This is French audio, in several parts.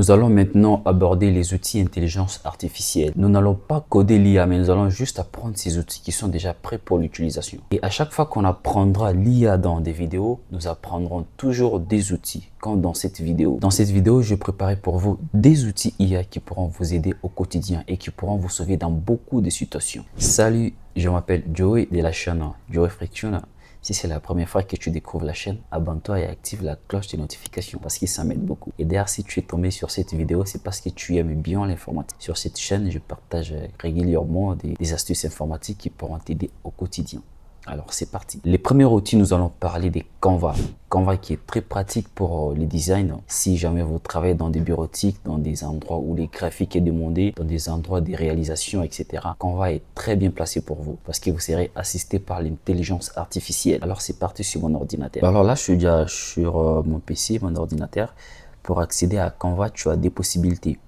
Nous allons maintenant aborder les outils intelligence artificielle. Nous n'allons pas coder l'IA, mais nous allons juste apprendre ces outils qui sont déjà prêts pour l'utilisation. Et à chaque fois qu'on apprendra l'IA dans des vidéos, nous apprendrons toujours des outils, comme dans cette vidéo. Dans cette vidéo, j'ai préparé pour vous des outils IA qui pourront vous aider au quotidien et qui pourront vous sauver dans beaucoup de situations. Salut, je m'appelle Joey de la chaîne Joey Friction. Si c'est la première fois que tu découvres la chaîne, abonne-toi et active la cloche de notification parce que ça m'aide beaucoup. Et d'ailleurs, si tu es tombé sur cette vidéo, c'est parce que tu aimes bien l'informatique. Sur cette chaîne, je partage régulièrement des astuces informatiques qui pourront t'aider au quotidien. Alors c'est parti. Les premiers outils, nous allons parler des Canva. Canva qui est très pratique pour le design. Si jamais vous travaillez dans des bureautiques, dans des endroits où les graphiques est demandé, dans des endroits de réalisation, etc. Canva est très bien placé pour vous parce que vous serez assisté par l'intelligence artificielle. Alors c'est parti sur mon ordinateur. Alors là, je suis déjà sur mon PC, mon ordinateur. Pour accéder à Canva, tu as des possibilités.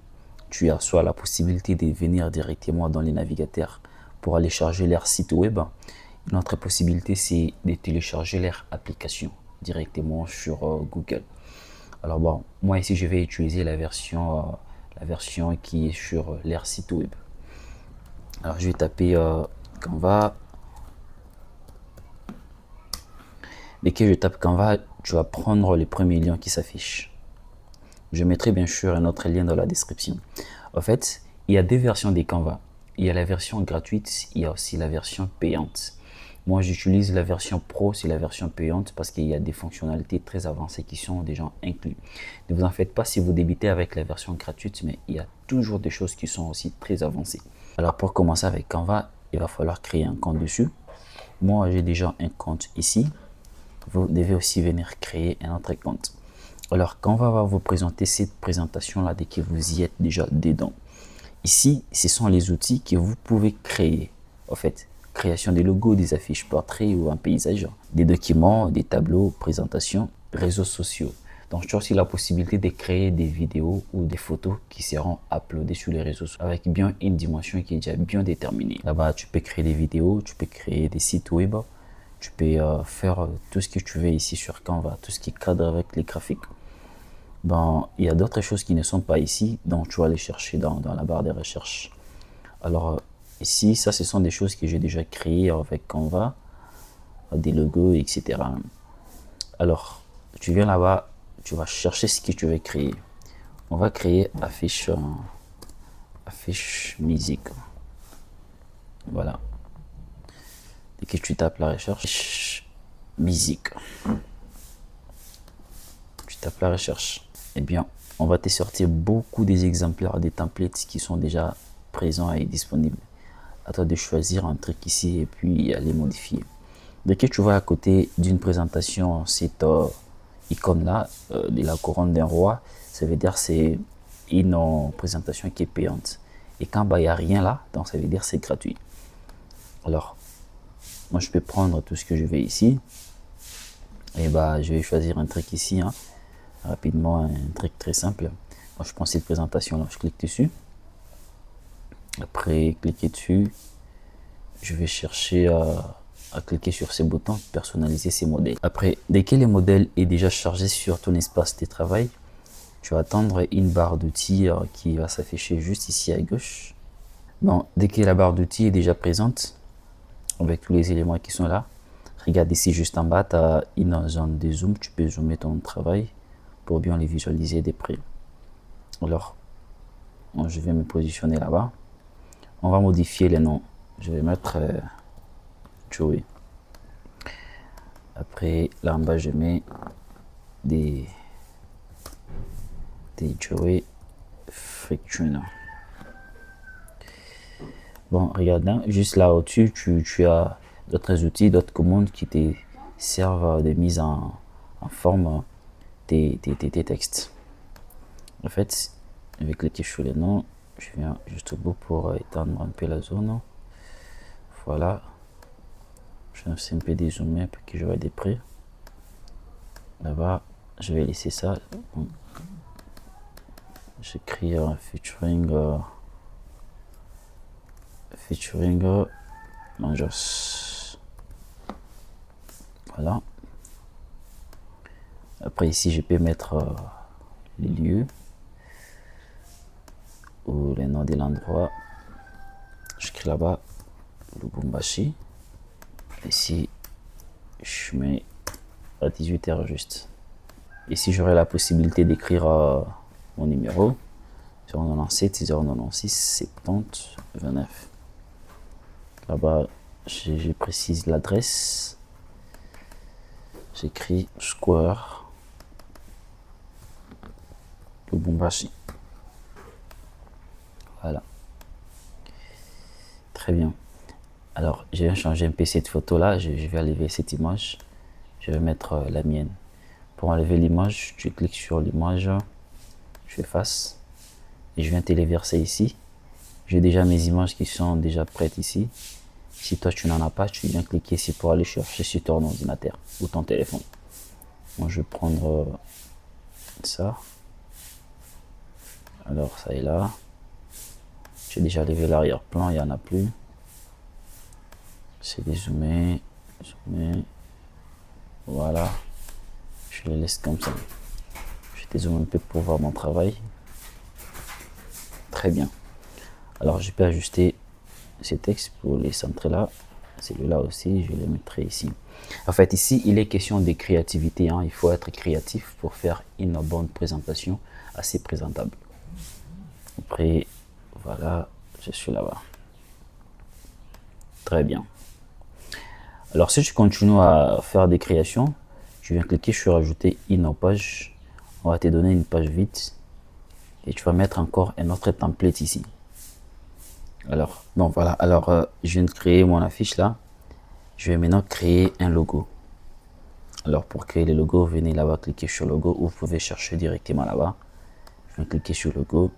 Tu as soit la possibilité de venir directement dans les navigateurs pour aller charger leur site web. Une autre possibilité, c'est de télécharger leur application directement sur Google. Alors bon, moi ici, je vais utiliser la version qui est sur leur site web. Alors je vais taper Canva. Dès que je tape Canva, tu vas prendre les premiers liens qui s'affichent. Je mettrai bien sûr un autre lien dans la description. En fait, il y a deux versions des Canva. Il y a la version gratuite, il y a aussi la version payante. Moi, j'utilise la version Pro, c'est la version payante parce qu'il y a des fonctionnalités très avancées qui sont déjà incluses. Ne vous en faites pas si vous débutez avec la version gratuite, mais il y a toujours des choses qui sont aussi très avancées. Alors, pour commencer avec Canva, il va falloir créer un compte dessus. Moi, j'ai déjà un compte ici. Vous devez aussi venir créer un autre compte. Alors, Canva va vous présenter cette présentation-là dès que vous y êtes déjà dedans. Ici, ce sont les outils que vous pouvez créer. En fait, création des logos, des affiches, portraits ou un paysage, des documents, des tableaux, présentations, réseaux sociaux. Donc, tu as aussi la possibilité de créer des vidéos ou des photos qui seront uploadées sur les réseaux sociaux avec bien une dimension qui est déjà bien déterminée. Là-bas, tu peux créer des vidéos, tu peux créer des sites web, tu peux faire tout ce que tu veux ici sur Canva, tout ce qui cadre avec les graphiques. Bon, il y a d'autres choses qui ne sont pas ici, donc tu vas les chercher dans la barre de recherche. Alors, ici, ça, ce sont des choses que j'ai déjà créées avec Canva, des logos, etc. Alors, tu viens là-bas, tu vas chercher ce que tu veux créer. On va créer affiche musique. Voilà. Dès que tu tapes la recherche, musique. Tu tapes la recherche. Eh bien, on va te sortir beaucoup des exemplaires des templates qui sont déjà présents et disponibles. À toi de choisir un truc ici et puis aller modifier. Dès que tu vois à côté d'une présentation cette icône là de la couronne d'un roi, ça veut dire c'est une présentation qui est payante. Et quand il n'y a rien là, donc ça veut dire c'est gratuit. Alors, moi je peux prendre tout ce que je veux ici. Et je vais choisir un truc ici, rapidement, un truc très simple. Moi je prends cette présentation là, je clique dessus. Après cliquer dessus, je vais chercher à cliquer sur ces boutons, personnaliser ces modèles. Après, dès que le modèle est déjà chargé sur ton espace de travail, tu vas attendre une barre d'outils qui va s'afficher juste ici à gauche. Bon, dès que la barre d'outils est déjà présente, avec tous les éléments qui sont là, regarde ici juste en bas, tu as une zone de zoom, tu peux zoomer ton travail pour bien les visualiser de près. Alors, je vais me positionner là-bas. On va modifier les noms. Je vais mettre Joey. Après, là en bas, je mets des Joey Friction. Bon, regarde, juste là au-dessus, tu as d'autres outils, d'autres commandes qui te servent de mise en forme tes textes. En fait, je vais cliquer sur les noms. Je viens juste au bout pour étendre un peu la zone. Voilà. Je vais un peu dézoomer pour que je vois des près. Là-bas, je vais laisser ça. J'écris featuring Manjos. Voilà. Après ici, je peux mettre les lieux. ou le nom de l'endroit. J'écris là-bas Lubumbashi. Ici, je mets à 18h juste. Ici, j'aurai la possibilité d'écrire mon numéro 097 696 70 29. Là-bas, je précise l'adresse. J'écris Square Lubumbashi. Voilà. Très bien. Alors, je vais changer un peu cette photo-là. Je vais enlever cette image. Je vais mettre la mienne. Pour enlever l'image, tu cliques sur l'image. Je efface. Et je viens téléverser ici. J'ai déjà mes images qui sont déjà prêtes ici. Si toi tu n'en as pas, tu viens cliquer ici pour aller chercher sur ton ordinateur ou ton téléphone. Moi je vais prendre ça. Alors ça est là. J'ai déjà levé l'arrière-plan, il n'y en a plus. C'est dézoomé. Zoomer. Voilà. Je les laisse comme ça. Je dézoome un peu pour voir mon travail. Très bien. Alors je peux ajuster ces textes pour les centrer là. Celui-là aussi, je les mettrai ici. En fait, ici, il est question de créativité. Il faut être créatif pour faire une bonne présentation assez présentable. Après, voilà, je suis là-bas. Très bien. Alors, si tu continues à faire des créations, tu viens cliquer sur ajouter une page. On va te donner une page vide. Et tu vas mettre encore un autre template ici. Alors, bon, voilà. Alors, je viens de créer mon affiche là. Je vais maintenant créer un logo. Alors pour créer le logo, venez là-bas, cliquez sur logo ou vous pouvez chercher directement là-bas. Je vais cliquer sur logo.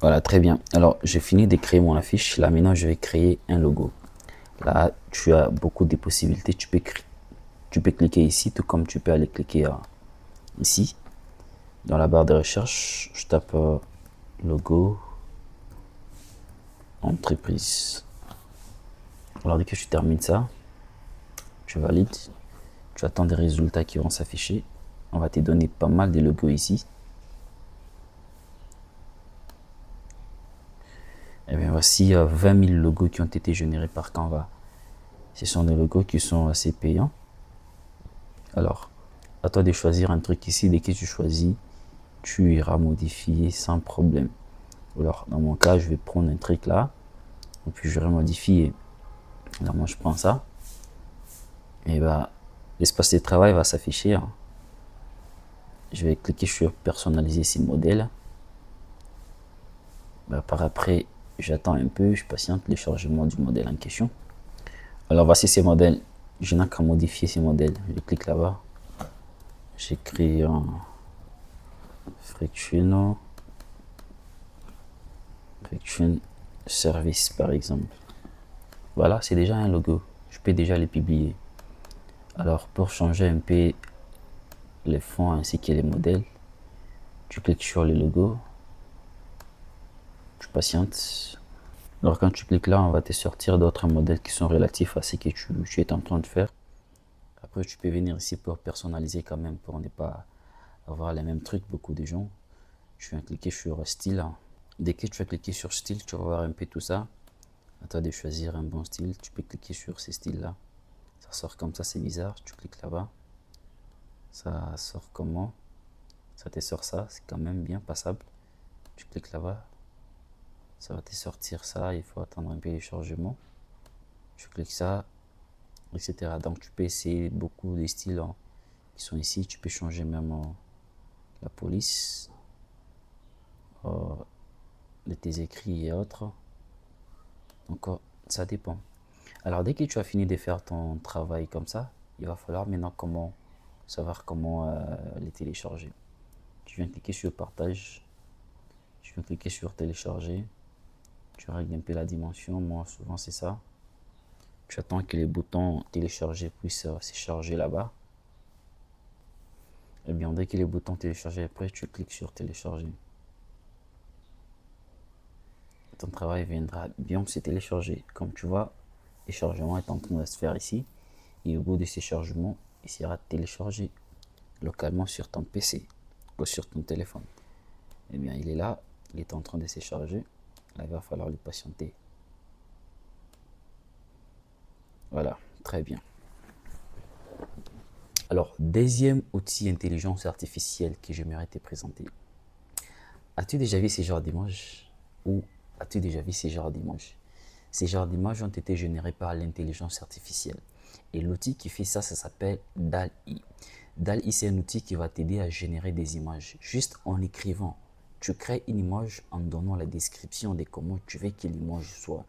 Voilà, très bien. Alors j'ai fini de créer mon affiche. Là maintenant, je vais créer un logo. Là, tu as beaucoup de possibilités. Tu peux cliquer ici, tout comme tu peux aller cliquer ici. Dans la barre de recherche, je tape logo entreprise. Alors dès que tu termines ça, tu valides. Tu attends des résultats qui vont s'afficher. On va te donner pas mal de logos ici. Et bien voici 20 000 logos qui ont été générés par Canva. Ce sont des logos qui sont assez payants. Alors, à toi de choisir un truc ici. Dès que tu choisis, tu iras modifier sans problème. Alors, dans mon cas, je vais prendre un truc là. Et puis, je vais modifier. Alors, moi, je prends ça. Et bah, l'espace de travail va s'afficher. Je vais cliquer sur personnaliser ces modèles. Bah, par après, j'attends un peu, je patiente le chargement du modèle en question. Alors voici ces modèles. Je n'ai qu'à modifier ces modèles. Je clique là-bas. J'écris friction service par exemple. Voilà, c'est déjà un logo. Je peux déjà les publier. Alors pour changer un peu les fonds ainsi que les modèles, tu cliques sur le logo. Tu patientes. Alors quand tu cliques là, on va te sortir d'autres modèles qui sont relatifs à ce que tu es en train de faire. Après, tu peux venir ici pour personnaliser quand même, pour ne pas avoir les mêmes trucs, beaucoup de gens. Je viens cliquer sur style. Dès que tu vas cliquer sur style, tu vas voir un peu tout ça. À toi de choisir un bon style. Tu peux cliquer sur ces styles-là. Ça sort comme ça, c'est bizarre. Tu cliques là-bas. Ça sort comment? Ça te sort ça, c'est quand même bien passable. Tu cliques là-bas. Ça va te sortir ça, il faut attendre un peu les chargements. Tu cliques ça, etc. Donc tu peux essayer beaucoup de styles qui sont ici. Tu peux changer même la police de tes écrits et autres. Donc ça dépend. Alors dès que tu as fini de faire ton travail comme ça, il va falloir maintenant savoir comment les télécharger. Tu viens cliquer sur partage. Tu viens cliquer sur télécharger. Tu règles un peu la dimension. Moi souvent c'est ça. Tu attends que les boutons télécharger puissent se charger là-bas. Et bien dès que les boutons télécharger est prêt, tu cliques sur télécharger. ton travail viendra bien se télécharger. Comme tu vois, le chargement est en train de se faire ici. Et au bout de ces chargements, il sera téléchargé localement sur ton PC ou sur ton téléphone. Eh bien, il est là, il est en train de se charger. Là, il va falloir lui patienter. Voilà, très bien. Alors, deuxième outil intelligence artificielle que j'aimerais te présenter. As-tu déjà vu ces genres d'images? Ou as-tu déjà vu ces genres d'images? Ces genres d'images ont été générés par l'intelligence artificielle. Et l'outil qui fait ça, ça s'appelle DALL-E. DALL-E, c'est un outil qui va t'aider à générer des images. Juste en écrivant, tu crées une image en donnant la description de comment tu veux que l'image soit.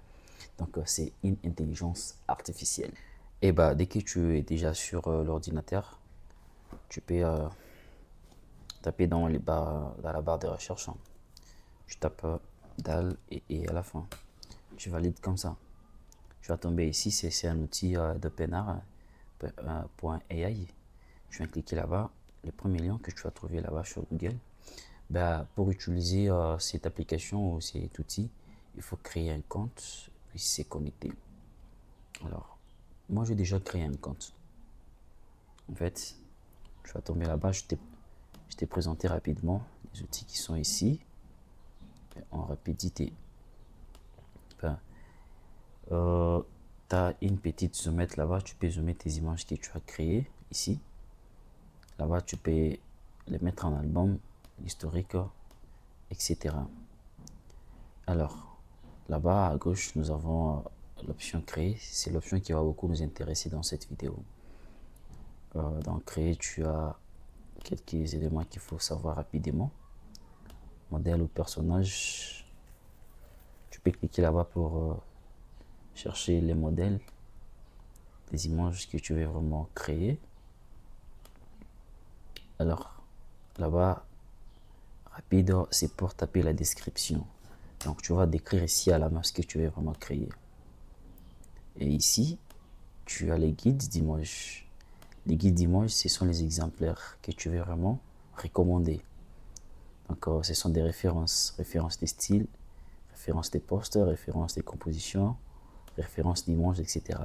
Donc, c'est une intelligence artificielle. Et bah, dès que tu es déjà sur l'ordinateur, tu peux taper dans la barre de recherche. Tu tapes DALL et à la fin, tu valides comme ça. Tu vas tomber ici, c'est un outil d'OpenAI. Tu vas cliquer là-bas. Le premier lien que tu vas trouver là-bas sur Google. Bah, pour utiliser cette application ou cet outil, il faut créer un compte puis se connecter. Alors, moi j'ai déjà créé un compte. En fait, tu vas tomber là-bas. Je t'ai présenté rapidement les outils qui sont ici en rapidité. Ben, tu as une petite zoomette là-bas. Tu peux zoomer tes images que tu as créées ici. Là-bas, tu peux les mettre en album, historique, etc. Alors, là-bas à gauche, nous avons l'option créer. C'est l'option qui va beaucoup nous intéresser dans cette vidéo. Dans créer, tu as quelques éléments qu'il faut savoir rapidement. Modèle ou personnage. Tu peux cliquer là-bas pour chercher les modèles, les images que tu veux vraiment créer. Alors, là-bas, rapide, c'est pour taper la description. Donc, tu vas décrire ici à la main ce que tu veux vraiment créer. Et ici, tu as les guides d'images. Les guides d'images, ce sont les exemplaires que tu veux vraiment recommander. Donc, ce sont des références des styles, références des posters, références des compositions, références d'images, etc.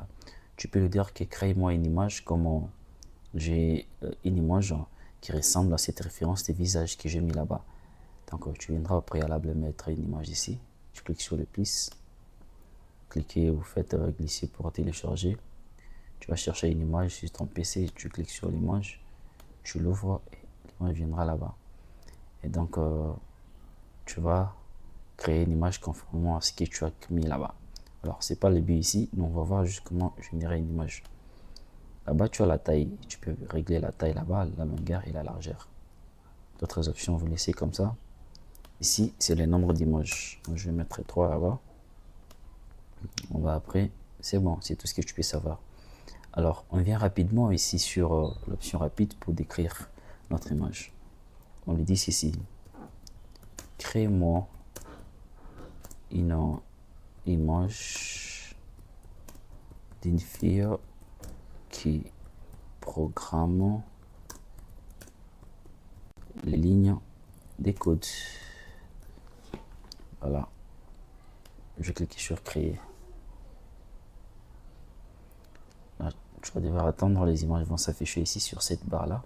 Tu peux lui dire que crée-moi une image comme j'ai une image qui ressemble à cette référence des visages que j'ai mis là-bas. Donc, tu viendras au préalable mettre une image ici. Tu cliques sur le plus. Cliquez ou faites glisser pour télécharger. Tu vas chercher une image sur ton PC. Tu cliques sur l'image. Tu l'ouvres et l'image viendra là-bas. Et donc, tu vas créer une image conformément à ce que tu as mis là-bas. Alors, c'est pas le but ici. Nous, on va voir juste comment générer une image. Là-bas, tu as la taille. Tu peux régler la taille là-bas, la longueur et la largeur. D'autres options, vous laissez comme ça. Ici, c'est le nombre d'images. Je vais mettre 3 là-bas. On va après. C'est bon, c'est tout ce que tu peux savoir. Alors, on vient rapidement ici sur l'option rapide pour décrire notre image. On lui dit ici, crée-moi une image d'une fille qui programme les lignes des codes. Voilà. Je clique sur créer. Là, tu vas devoir attendre, les images vont s'afficher ici sur cette barre là.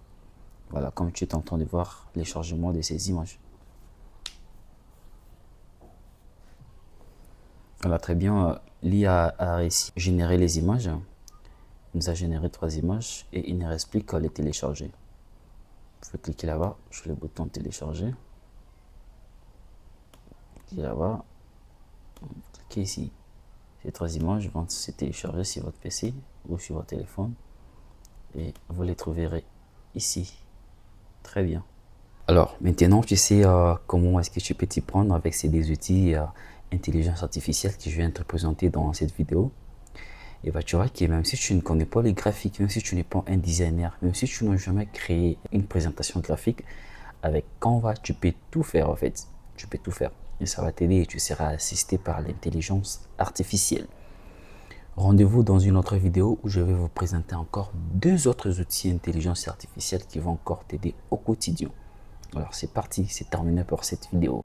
Voilà, comme tu es en train de voir les chargements de ces images. Voilà, très bien. L'IA a réussi à générer les images. Il nous a généré 3 images et il ne reste plus qu'à les télécharger. Vous pouvez cliquer là-bas sur le bouton télécharger. Cliquez là-bas. Cliquez ici. Ces 3 images vont se télécharger sur votre PC ou sur votre téléphone. Et vous les trouverez ici. Très bien. Alors, maintenant, tu sais comment est-ce que tu peux t'y prendre avec ces deux outils intelligence artificielle que je viens de te présenter dans cette vidéo. Et bah, tu vois que même si tu ne connais pas les graphiques, même si tu n'es pas un designer, même si tu n'as jamais créé une présentation graphique, avec Canva, tu peux tout faire en fait. Tu peux tout faire. Et ça va t'aider et tu seras assisté par l'intelligence artificielle. Rendez-vous dans une autre vidéo où je vais vous présenter encore 2 autres outils intelligence artificielle qui vont encore t'aider au quotidien. Alors c'est parti, c'est terminé pour cette vidéo.